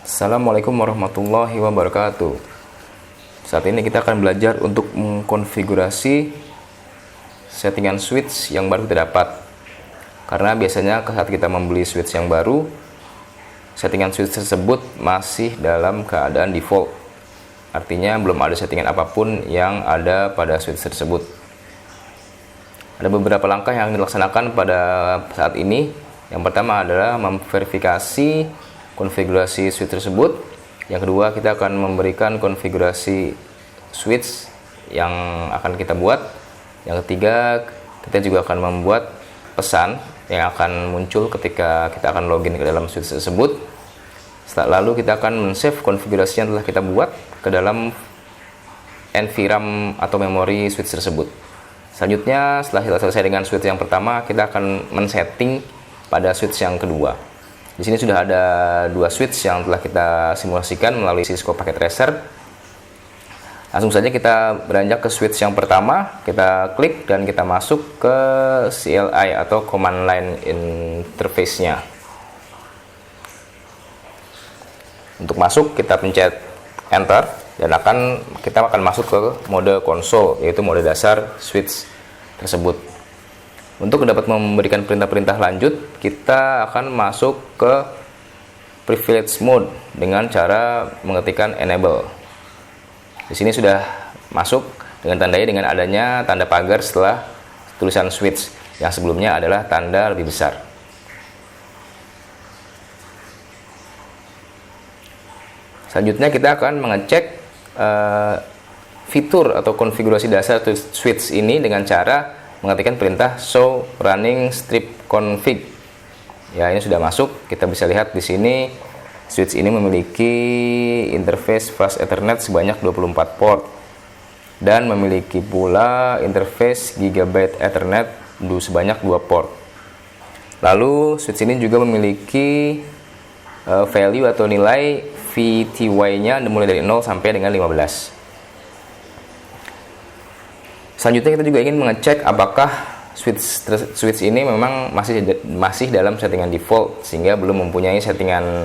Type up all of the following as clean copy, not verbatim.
Assalamualaikum warahmatullahi wabarakatuh. Saat ini kita akan belajar untuk mengkonfigurasi settingan switch yang baru kita dapat. Karena biasanya saat kita membeli switch yang baru, settingan switch tersebut masih dalam keadaan default. Artinya belum ada settingan apapun yang ada pada switch tersebut. Ada beberapa langkah yang dilaksanakan pada saat ini. Yang pertama adalah memverifikasi konfigurasi switch tersebut. Yang kedua, kita akan memberikan konfigurasi switch yang akan kita buat. Yang ketiga, kita juga akan membuat pesan yang akan muncul ketika kita akan login ke dalam switch tersebut. Lalu kita akan men-save konfigurasi yang telah kita buat ke dalam NVRAM atau memori switch tersebut. Selanjutnya, setelah kita selesai dengan switch yang pertama, kita akan men-setting pada switch yang kedua. Di sini sudah ada dua switch yang telah kita simulasikan melalui Cisco Packet Tracer. Langsung saja kita beranjak ke switch yang pertama, kita klik dan kita masuk ke CLI atau Command Line Interface-nya. Untuk masuk, kita pencet Enter dan kita akan masuk ke mode konsol, yaitu mode dasar switch tersebut. Untuk dapat memberikan perintah-perintah lanjut, kita akan masuk ke privilege mode dengan cara mengetikkan enable. Di sini sudah masuk dengan tandai dengan adanya tanda pagar setelah tulisan switch yang sebelumnya adalah tanda lebih besar. Selanjutnya kita akan mengecek fitur atau konfigurasi dasar switch ini dengan cara mengetikkan perintah show running strip config. Ya, ini sudah masuk. Kita bisa lihat di sini switch ini memiliki interface fast Ethernet sebanyak 24 port dan memiliki pula interface Gigabit Ethernet sebanyak 2 port. Lalu switch ini juga memiliki value atau nilai VTY-nya mulai dari 0 sampai dengan 15. Selanjutnya kita juga ingin mengecek apakah switch ini memang masih dalam settingan default sehingga belum mempunyai settingan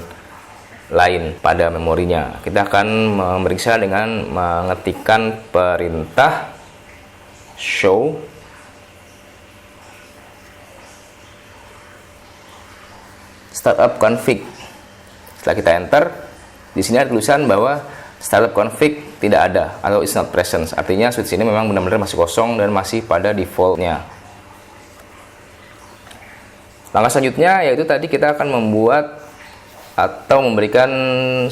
lain pada memorinya. Kita akan memeriksa dengan mengetikkan perintah show startup config. Setelah kita enter, di sini ada tulisan bahwa startup config tidak ada atau is not present. Artinya switch ini memang benar-benar masih kosong dan masih pada defaultnya. Langkah selanjutnya yaitu tadi kita akan membuat atau memberikan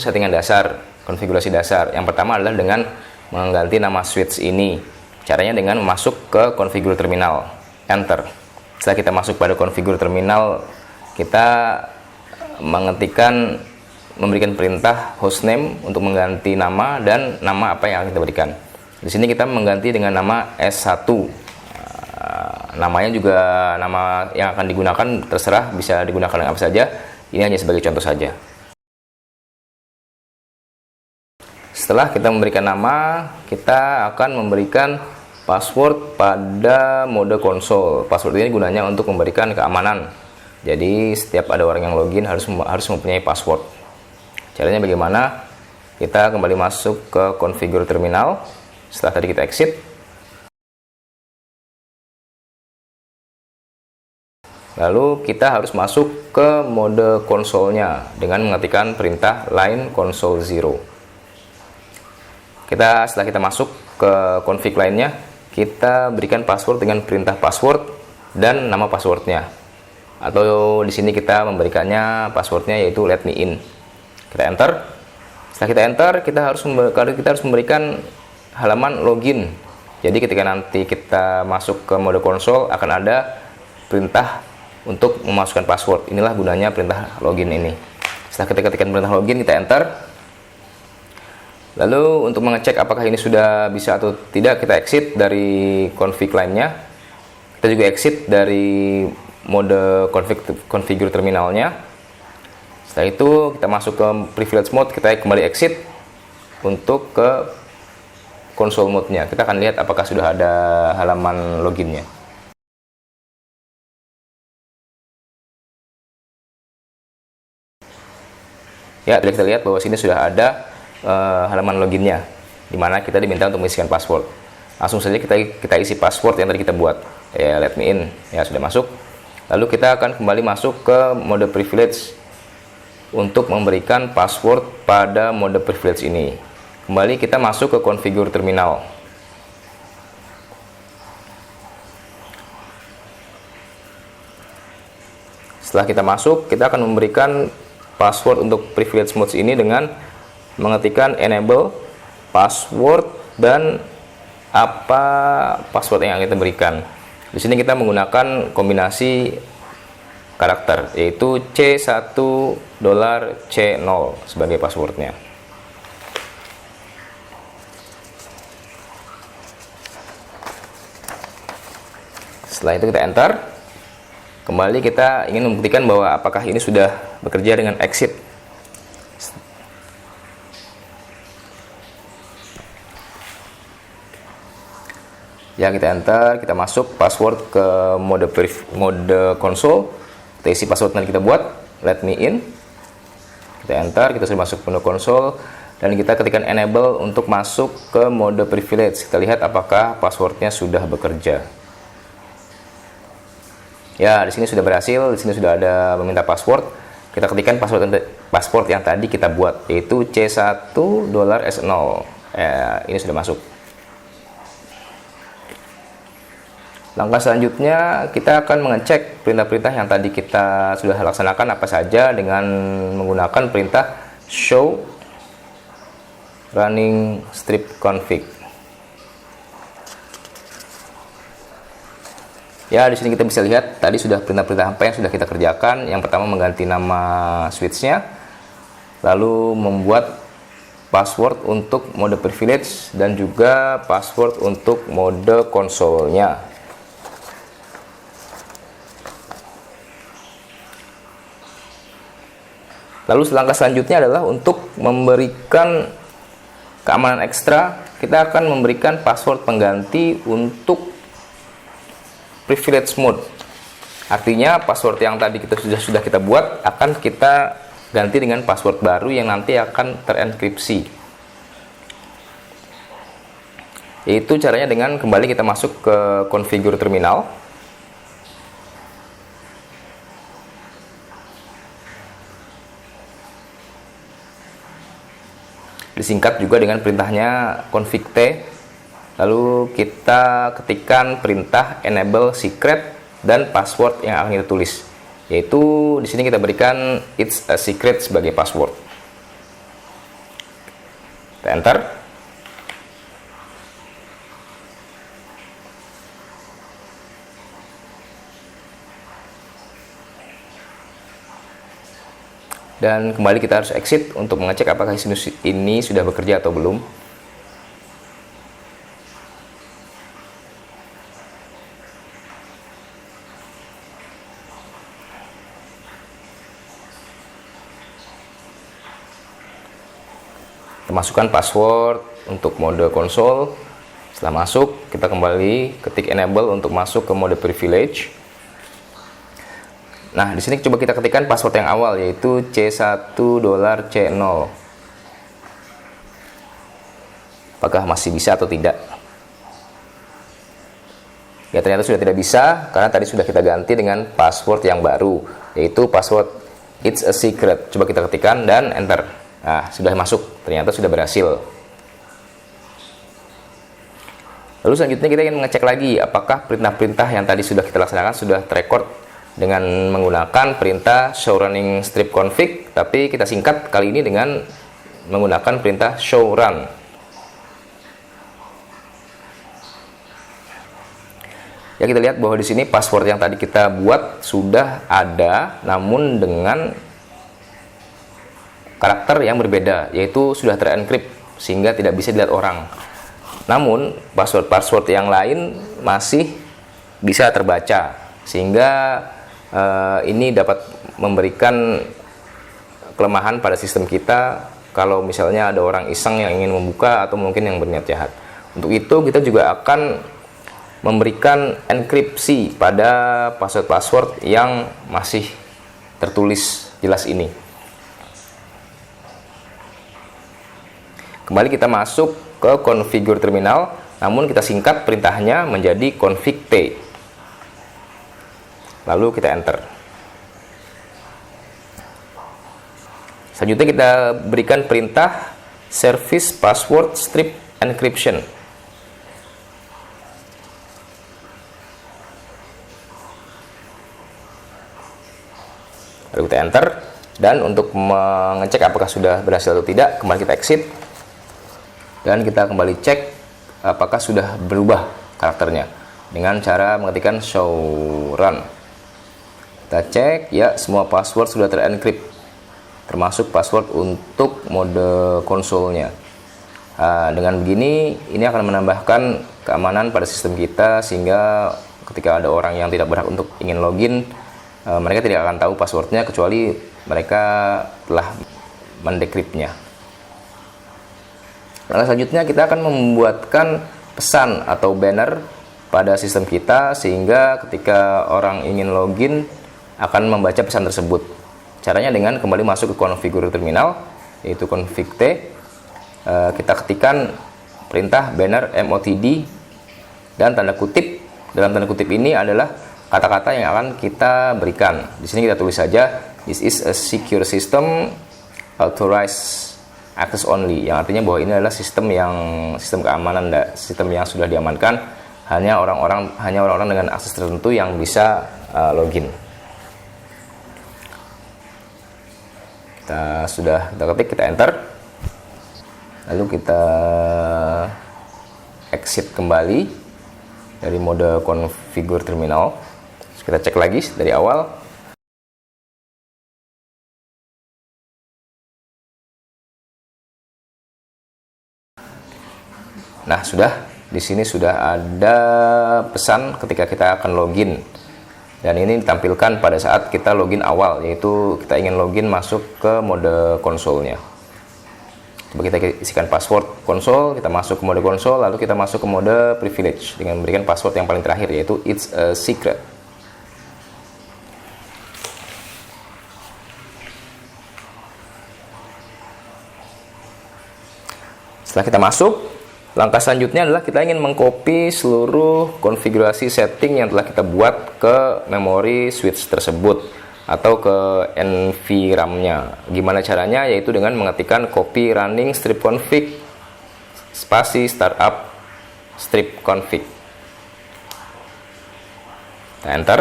settingan dasar, konfigurasi dasar. Yang pertama adalah dengan mengganti nama switch ini. Caranya dengan masuk ke configure terminal, enter. Setelah kita masuk pada configure terminal, kita memberikan perintah hostname untuk mengganti nama dan nama apa yang akan kita berikan. Di sini kita mengganti dengan nama S1. Namanya juga nama yang akan digunakan terserah, bisa digunakan dengan apa saja. Ini hanya sebagai contoh saja. Setelah kita memberikan nama, kita akan memberikan password pada mode konsol. Password ini gunanya untuk memberikan keamanan. Jadi setiap ada orang yang login harus mempunyai password. Caranya bagaimana? Kita kembali masuk ke configure terminal. Setelah tadi kita exit. Lalu kita harus masuk ke mode konsolnya dengan mengetikkan perintah line console 0. Setelah kita masuk ke config lainnya, kita berikan password dengan perintah password dan nama passwordnya. Atau di sini kita memberikannya passwordnya yaitu let me in. Kita enter. Setelah kita enter, kita harus memberikan halaman login. Jadi ketika nanti kita masuk ke mode konsol akan ada perintah untuk memasukkan password. Inilah gunanya perintah login ini. Setelah kita ketikkan perintah login, kita enter. Lalu untuk mengecek apakah ini sudah bisa atau tidak, kita exit dari config lainnya. Kita juga exit dari mode configure terminalnya. Setelah itu kita masuk ke privilege mode, kita kembali exit untuk ke console mode-nya. Kita akan lihat apakah sudah ada halaman loginnya. Ya, kita lihat bahwa sini sudah ada halaman loginnya, dimana kita diminta untuk mengisikan password. Langsung saja kita isi password yang tadi kita buat. Ya, let me in. Ya, sudah masuk. Lalu kita akan kembali masuk ke mode privilege untuk memberikan password pada mode privilege ini. Kembali kita masuk ke configure terminal. Setelah kita masuk, kita akan memberikan password untuk privilege mode ini dengan mengetikkan enable password dan apa password yang kita berikan. Di sini kita menggunakan kombinasi karakter, yaitu C1 $C0 sebagai passwordnya. Setelah itu kita enter. Kembali kita ingin membuktikan bahwa apakah ini sudah bekerja dengan exit. Ya, kita enter, kita masuk password ke mode console. Kita isi password yang kita buat, let me in. Kita enter, kita sudah masuk mode console dan kita ketikkan enable untuk masuk ke mode privilege. Kita lihat apakah passwordnya sudah bekerja. Ya, di sini sudah berhasil, di sini sudah ada meminta password. Kita ketikkan password yang tadi kita buat, yaitu C1 $S0. Ini sudah masuk. Langkah selanjutnya, kita akan mengecek perintah-perintah yang tadi kita sudah laksanakan apa saja dengan menggunakan perintah show running strip config. Ya, di sini kita bisa lihat tadi sudah perintah-perintah apa yang sudah kita kerjakan. Yang pertama mengganti nama switch-nya, lalu membuat password untuk mode privilege dan juga password untuk mode konsolnya. Lalu langkah selanjutnya adalah untuk memberikan keamanan ekstra. Kita akan memberikan password pengganti untuk privilege mode. Artinya password yang tadi sudah kita buat akan kita ganti dengan password baru yang nanti akan terenkripsi. Yaitu caranya dengan kembali kita masuk ke configure terminal. Disingkat juga dengan perintahnya config T. Lalu kita ketikkan perintah enable secret dan password yang akan kita tulis. Yaitu di sini kita berikan it's a secret sebagai password. Kita enter. Dan kembali kita harus exit untuk mengecek apakah ini sudah bekerja atau belum. Kita masukkan password untuk mode konsol. Setelah masuk, kita kembali ketik enable untuk masuk ke mode privilege. Nah, di sini coba kita ketikkan password yang awal, yaitu C1 $C0. Apakah masih bisa atau tidak? Ya, ternyata sudah tidak bisa karena tadi sudah kita ganti dengan password yang baru, yaitu password it's a secret. Coba kita ketikkan dan enter. Nah, sudah masuk, ternyata sudah berhasil. Lalu selanjutnya kita ingin mengecek lagi apakah perintah-perintah yang tadi sudah kita laksanakan sudah terrecord dengan menggunakan perintah show running strip config, tapi kita singkat kali ini dengan menggunakan perintah show run. Ya, kita lihat bahwa di sini password yang tadi kita buat sudah ada, namun dengan karakter yang berbeda, yaitu sudah terencrypt sehingga tidak bisa dilihat orang. Namun password-password yang lain masih bisa terbaca, sehingga ini dapat memberikan kelemahan pada sistem kita kalau misalnya ada orang iseng yang ingin membuka atau mungkin yang berniat jahat. Untuk itu kita juga akan memberikan enkripsi pada password-password yang masih tertulis jelas ini. Kembali kita masuk ke configure terminal, namun kita singkat perintahnya menjadi config T. Lalu kita enter. Selanjutnya kita berikan perintah service password strip encryption. Lalu kita enter, dan untuk mengecek apakah sudah berhasil atau tidak, kembali kita exit dan kita kembali cek apakah sudah berubah karakternya dengan cara mengetikkan show run. Kita cek, ya, semua password sudah terencrypt, termasuk password untuk mode konsolnya. Dengan begini, ini akan menambahkan keamanan pada sistem kita, sehingga ketika ada orang yang tidak berhak untuk ingin login, mereka tidak akan tahu passwordnya kecuali mereka telah mendekriptnya. Lalu selanjutnya kita akan membuatkan pesan atau banner pada sistem kita, sehingga ketika orang ingin login akan membaca pesan tersebut. Caranya dengan kembali masuk ke configure terminal, yaitu config T. Kita ketikkan perintah banner motd, dan tanda kutip. Dalam tanda kutip ini adalah kata-kata yang akan kita berikan. Di sini kita tulis saja, this is a secure system authorized access only, yang artinya bahwa ini adalah sistem keamanan, sistem yang sudah diamankan, hanya orang-orang dengan akses tertentu yang bisa login. Kita ketik, kita enter, lalu kita exit kembali dari mode configure terminal. Kita cek lagi dari awal. Nah, di sini sudah ada pesan ketika kita akan login. Dan ini ditampilkan pada saat kita login awal, yaitu kita ingin login masuk ke mode konsolnya. Coba kita isikan password konsol, kita masuk ke mode konsol, lalu kita masuk ke mode privilege dengan memberikan password yang paling terakhir, yaitu it's a secret. Setelah kita masuk, langkah selanjutnya adalah kita ingin mengcopy seluruh konfigurasi setting yang telah kita buat ke memori switch tersebut atau ke NVRAM-nya. Gimana caranya? Yaitu dengan mengetikkan copy running strip config spasi startup strip config. Kita enter.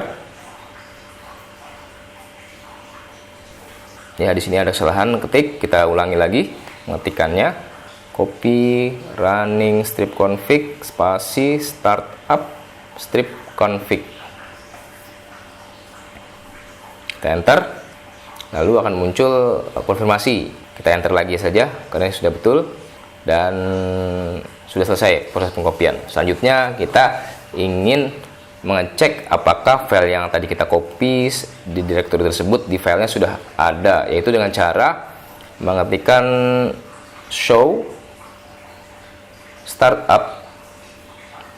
Ya, di sini ada kesalahan ketik, kita ulangi lagi mengetikkannya. Copy running strip config spasi startup strip config. Kita enter, lalu akan muncul konfirmasi. Kita enter lagi saja karena sudah betul dan sudah selesai proses pengkopian. Selanjutnya kita ingin mengecek apakah file yang tadi kita copy di direktori tersebut di filenya sudah ada, yaitu dengan cara mengetikkan show startup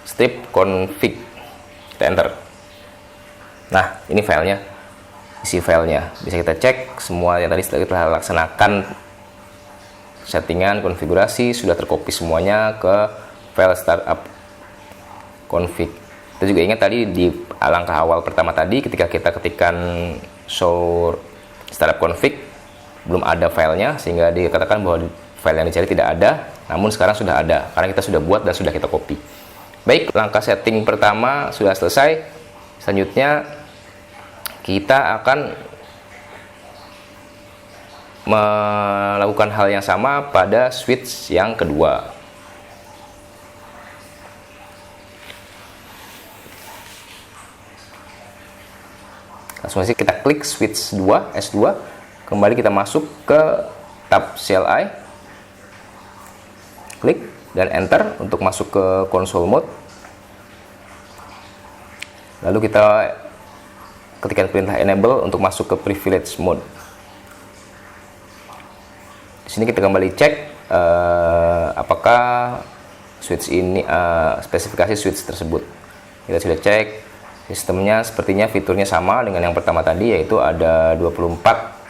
strip config. Kita enter. Nah, ini filenya, isi filenya. Bisa kita cek semua yang tadi sudah kita laksanakan settingan konfigurasi sudah tercopy semuanya ke file startup config. Kita juga ingat tadi di langkah awal pertama tadi ketika kita ketikkan show startup config belum ada filenya, sehingga dikatakan bahwa file yang dicari tidak ada. Namun sekarang sudah ada karena kita sudah buat dan sudah kita copy. Baik, langkah setting pertama sudah selesai. Selanjutnya kita akan melakukan hal yang sama pada switch yang kedua. Langsung saja kita klik switch 2 S2, kembali kita masuk ke tab CLI, klik dan enter untuk masuk ke console mode. Lalu kita ketikkan perintah enable untuk masuk ke privilege mode. Di sini kita kembali cek apakah switch ini spesifikasi switch tersebut. Kita sudah cek sistemnya, sepertinya fiturnya sama dengan yang pertama tadi, yaitu ada 24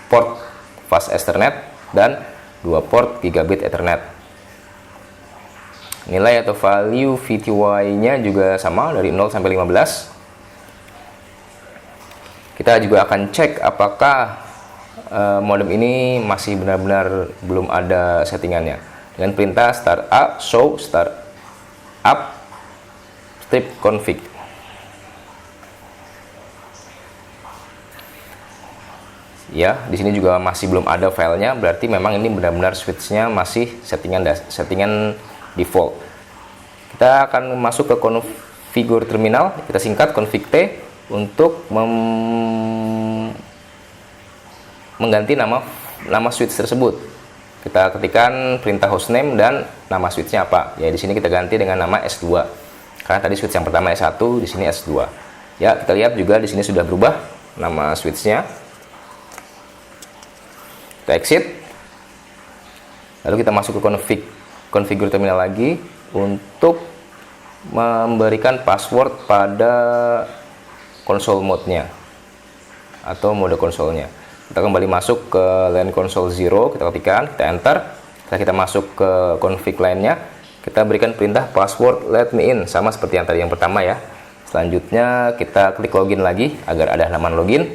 port fast Ethernet dan 2 port gigabit Ethernet. Nilai atau value VTY-nya juga sama dari 0 sampai 15. Kita juga akan cek apakah modem ini masih benar-benar belum ada settingannya dengan perintah startup show startup strip config. Ya, di sini juga masih belum ada filenya, berarti memang ini benar-benar switch-nya masih settingan default. Kita akan masuk ke configure terminal, kita singkat config T untuk mengganti nama switch tersebut. Kita ketikkan perintah hostname dan nama switch-nya apa. Ya, di sini kita ganti dengan nama S2. Karena tadi switch yang pertama S1, di sini S2. Ya, kita lihat juga di sini sudah berubah nama switch-nya. Kita exit, lalu kita masuk ke configure terminal lagi untuk memberikan password pada konsol mode-nya atau mode konsolnya. Kita kembali masuk ke line console 0, kita ketikkan, kita enter. Setelah kita masuk ke config lainnya, kita berikan perintah password let me in, sama seperti yang tadi yang pertama ya. Selanjutnya kita klik login lagi agar ada halaman login.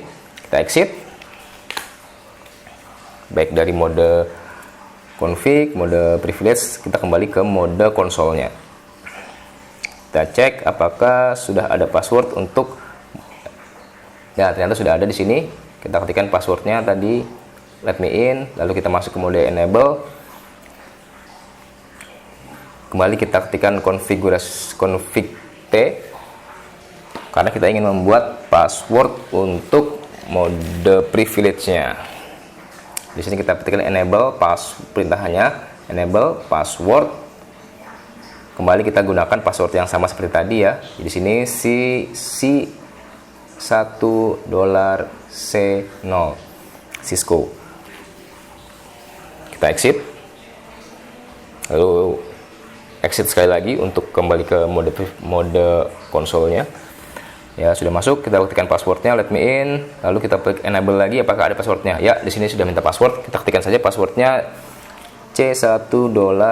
Kita exit. Baik dari mode config, mode privilege, kita kembali ke mode konsolnya. Kita cek apakah sudah ada password untuk, ya ternyata sudah ada di sini. Kita ketikkan passwordnya tadi let me in, lalu kita masuk ke mode enable. Kembali kita ketikkan config T karena kita ingin membuat password untuk mode privilege-nya. Di sini kita ketikkan enable perintahnya enable password. Kembali kita gunakan password yang sama seperti tadi ya. Di sini $C1 Cisco. Kita exit. Lalu exit sekali lagi untuk kembali ke mode konsolnya. Ya, sudah masuk, kita ketikkan passwordnya let me in, lalu kita klik enable lagi apakah ada passwordnya. Ya, di sini sudah minta password, kita ketikkan saja passwordnya C1 $C0.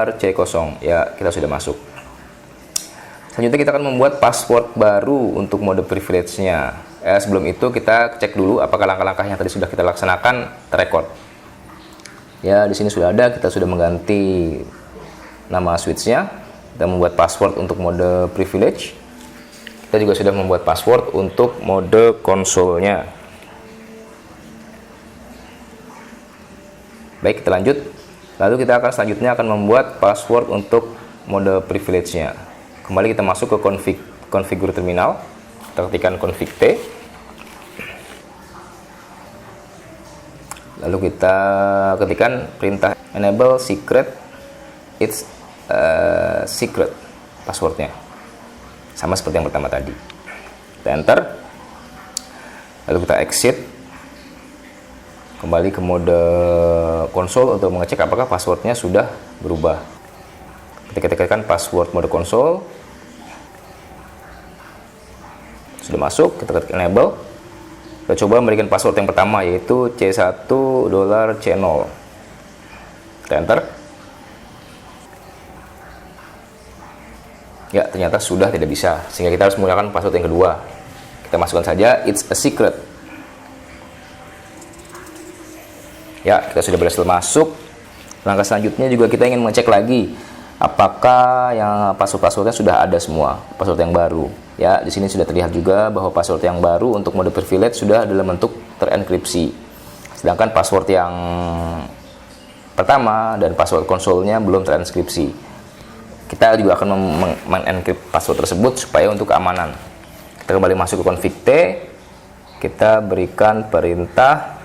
Ya, kita sudah masuk. Selanjutnya kita akan membuat password baru untuk mode privilege-nya. Sebelum itu kita cek dulu apakah langkah-langkah yang tadi sudah kita laksanakan terrecord. Ya, di sini sudah ada, kita sudah mengganti nama switch-nya, kita membuat password untuk mode privilege. Kita juga sudah membuat password untuk mode konsolnya. Baik, kita lanjut. Lalu kita akan selanjutnya akan membuat password untuk mode privilege-nya. Kembali kita masuk ke configure terminal. Kita ketikkan config T. Lalu kita ketikkan perintah enable secret it's secret passwordnya. Sama seperti yang pertama tadi. Kita enter. Lalu kita exit. Kembali ke mode konsol untuk mengecek apakah passwordnya sudah berubah. Ketika tekan password mode konsol, sudah masuk, kita klik enable. Kita coba memberikan password yang pertama yaitu C1 $C0. Kita enter. Ya, ternyata sudah tidak bisa, sehingga kita harus menggunakan password yang kedua. Kita masukkan saja it's a secret. Ya, kita sudah berhasil masuk. Langkah selanjutnya juga kita ingin mengecek lagi apakah yang password-passwordnya sudah ada semua, password yang baru. Ya, di sini sudah terlihat juga bahwa password yang baru untuk mode privilege sudah dalam bentuk terenkripsi. Sedangkan password yang pertama dan password konsolnya belum terenkripsi. Kita juga akan mengencrypt password tersebut supaya untuk keamanan. Kita kembali masuk ke config T. Kita berikan perintah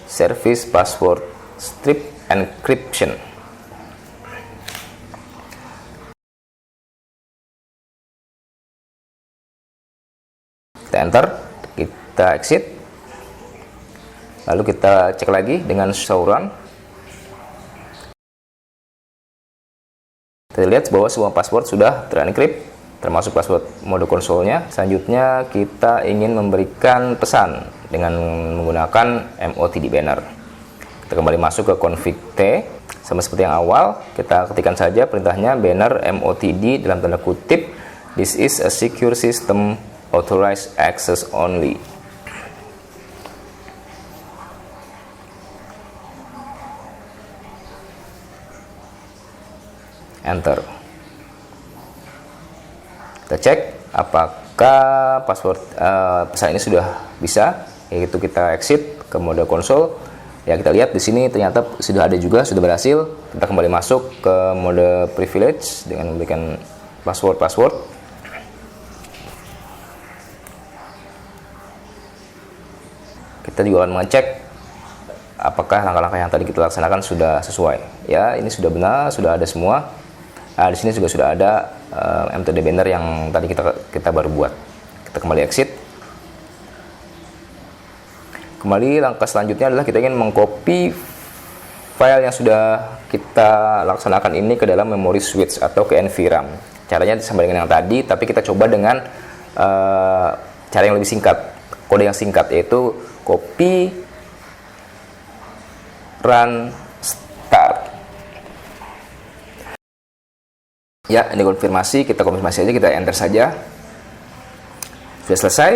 service password strip encryption. Kita enter, kita exit. Lalu kita cek lagi dengan show run. Kita lihat bahwa semua password sudah terencrypt, termasuk password mode konsolnya. Selanjutnya kita ingin memberikan pesan dengan menggunakan MOTD banner. Kita kembali masuk ke config T. Sama seperti yang awal, kita ketikkan saja perintahnya banner motd dalam tanda kutip, this is a secure system, authorized access only. Enter. Kita cek apakah password pesan ini sudah bisa, yaitu kita exit ke mode konsol. Ya, kita lihat di sini ternyata sudah ada juga, sudah berhasil. Kita kembali masuk ke mode privilege dengan memberikan password. Kita juga akan mengecek apakah langkah-langkah yang tadi kita laksanakan sudah sesuai. Ya, ini sudah benar, sudah ada semua. Di sini juga sudah ada mtd banner yang tadi kita baru buat. Kita kembali exit. Kembali langkah selanjutnya adalah kita ingin mengcopy file yang sudah kita laksanakan ini ke dalam memory switch atau ke NVRAM. Caranya sama dengan yang tadi, tapi kita coba dengan cara yang lebih singkat, kode yang singkat, yaitu copy run start. Ya, ini konfirmasi, kita konfirmasi aja, kita enter saja. Sudah selesai.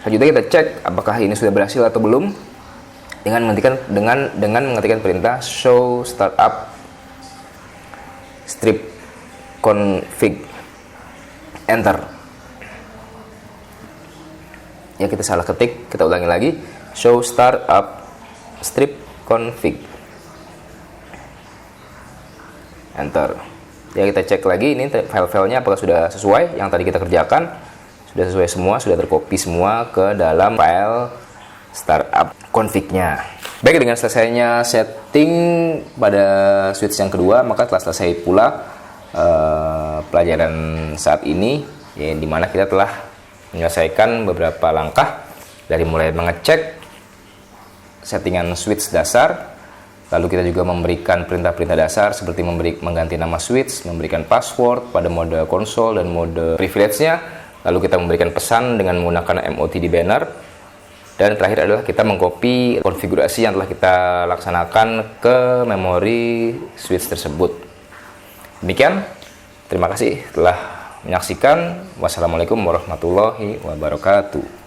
Selanjutnya kita cek apakah ini sudah berhasil atau belum dengan mengetikkan perintah show startup strip config, enter. Ya, kita salah ketik, kita ulangi lagi, show startup strip config, enter. Ya, kita cek lagi ini file-filenya apakah sudah sesuai yang tadi kita kerjakan. Sudah sesuai semua, sudah tercopy semua ke dalam file startup config-nya. Baik, dengan selesainya setting pada switch yang kedua, maka telah selesai pula pelajaran saat ini, ya, dimana kita telah menyelesaikan beberapa langkah dari mulai mengecek settingan switch dasar, lalu kita juga memberikan perintah-perintah dasar seperti mengganti nama switch, memberikan password pada mode konsol dan mode privilege-nya. Lalu kita memberikan pesan dengan menggunakan motd banner. Dan terakhir adalah kita mengcopy konfigurasi yang telah kita laksanakan ke memori switch tersebut. Demikian, terima kasih telah menyaksikan. Wassalamualaikum warahmatullahi wabarakatuh.